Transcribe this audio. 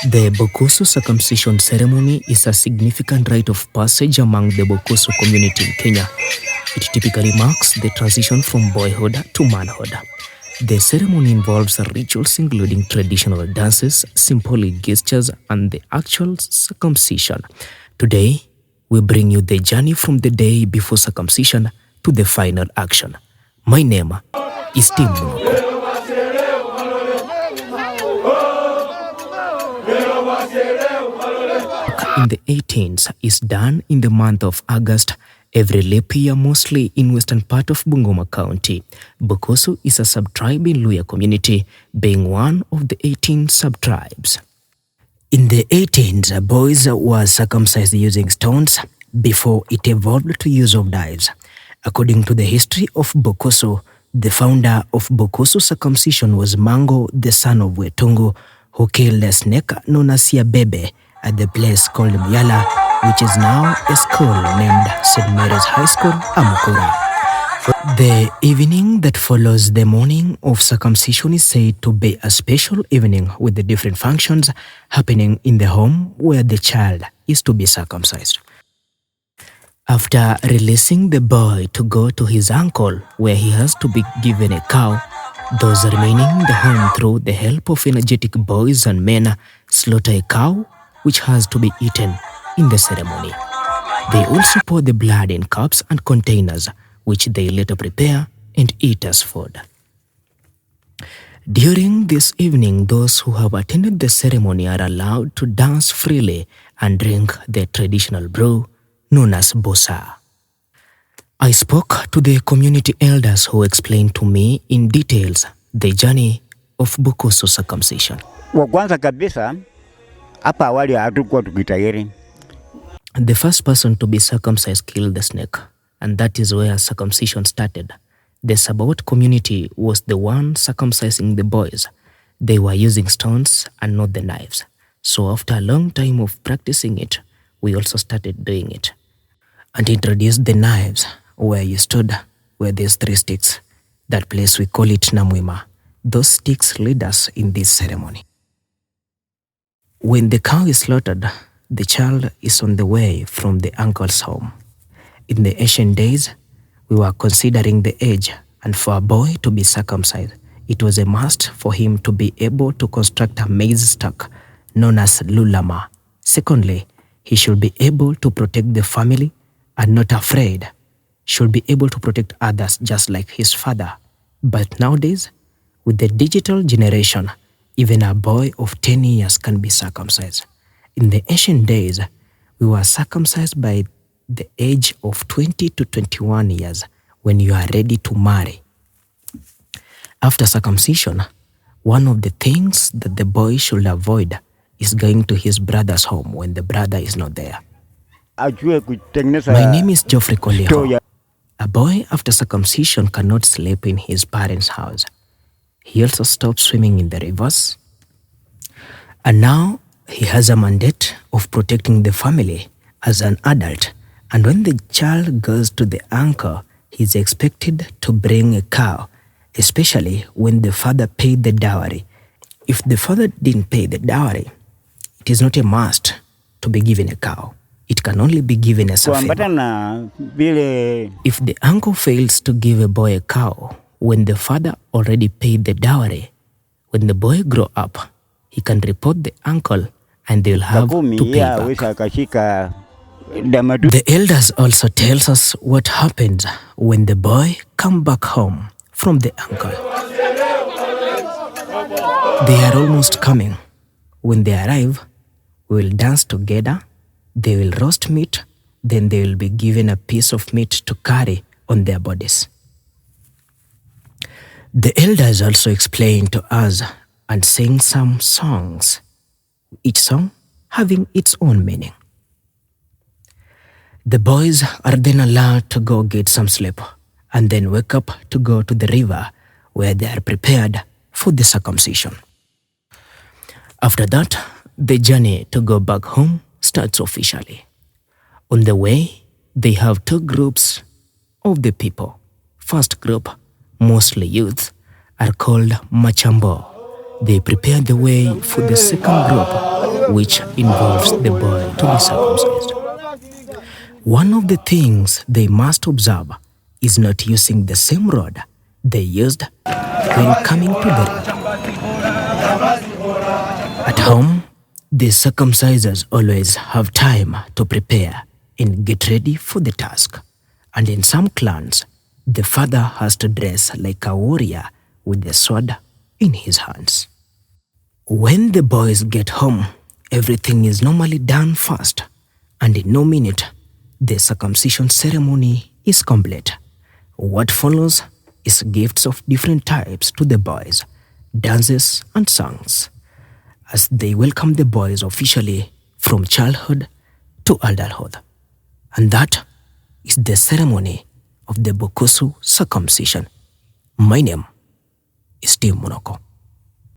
The Bukusu circumcision ceremony is a significant rite of passage among the Bukusu community in Kenya. It typically marks the transition from boyhood to manhood. The ceremony involves rituals including traditional dances, symbolic gestures, and the actual circumcision. Today, we bring you the journey from the day before circumcision to the final action. My name is Tim Munoko. In the 18th is done in the month of August every leap year, mostly in western part of Bungoma County. Bukusu is a sub-tribe in Luya community, being one of the 18 sub-tribes. In the 18th, boys were circumcised using stones before it evolved to use of knives. According to the history of Bukusu, the founder of Bukusu circumcision was Mango, the son of Wetungu, who killed a snake known as Bebe at the place called Muyala, which is now a school named St. Mary's High School, Amukura. The evening that follows the morning of circumcision is said to be a special evening with the different functions happening in the home where the child is to be circumcised. After releasing the boy to go to his uncle where he has to be given a cow, those remaining in the home through the help of energetic boys and men slaughter a cow which has to be eaten in the ceremony. They also pour the blood in cups and containers, which they later prepare and eat as food. During this evening, those who have attended the ceremony are allowed to dance freely and drink their traditional brew known as bosa. I spoke to the community elders who explained to me in details the journey of Bukusu circumcision. Kwanza kabisa hapa awali hatukuwa tukitayari. The first person to be circumcised killed the snake, and that is where circumcision started. The Sabaot community was the one circumcising the boys. They were using stones and not the knives. So after a long time of practicing it, we also started doing it and introduced the knives where you stood, where there's 3 sticks. That place we call it Namwima. Those sticks lead us in this ceremony. When the cow is slaughtered, the child is on the way from the uncle's home. In the ancient days, we were considering the age, and for a boy to be circumcised, it was a must for him to be able to construct a maize stack known as lulama. Secondly, he should be able to protect the family and not afraid, should be able to protect others just like his father. But nowadays, with the digital generation, even a boy of 10 years can be circumcised. In the ancient days, we were circumcised by the age of 20 to 21 years when you are ready to marry. After circumcision, one of the things that the boy should avoid is going to his brother's home when the brother is not there. My name is Geoffrey Koleho. A boy after circumcision cannot sleep in his parents' house. He also stops swimming in the rivers. And now he has a mandate of protecting the family as an adult. And when the child goes to the uncle, he's expected to bring a cow, especially when the father paid the dowry. If the father didn't pay the dowry, it is not a must to be given a cow. It can only be given as a favor. If the uncle fails to give a boy a cow when the father already paid the dowry, when the boy grows up, he can report the uncle and they'll have to pay back. The elders also tells us what happens when the boy comes back home from the uncle. They are almost coming. When they arrive, we will dance together. They will roast meat, then they will be given a piece of meat to carry on their bodies. The elders also explain to us and sing some songs, each song having its own meaning. The boys are then allowed to go get some sleep and then wake up to go to the river where they are prepared for the circumcision. After that, the journey to go back home starts officially. On the way, they have 2 groups of the people. first group, mostly youth, are called machambo. They prepare the way for the second group, which involves the boy to be circumcised. One of the things they must observe is not using the same rod they used when coming to the At home, the circumcisers always have time to prepare and get ready for the task. And in some clans, the father has to dress like a warrior with the sword in his hands. When the boys get home, everything is normally done fast, and in no minute, the circumcision ceremony is complete. What follows is gifts of different types to the boys, dances and songs, as they welcome the boys officially from childhood to adulthood. And that is the ceremony of the Bukusu circumcision. My name is Tim Monoko.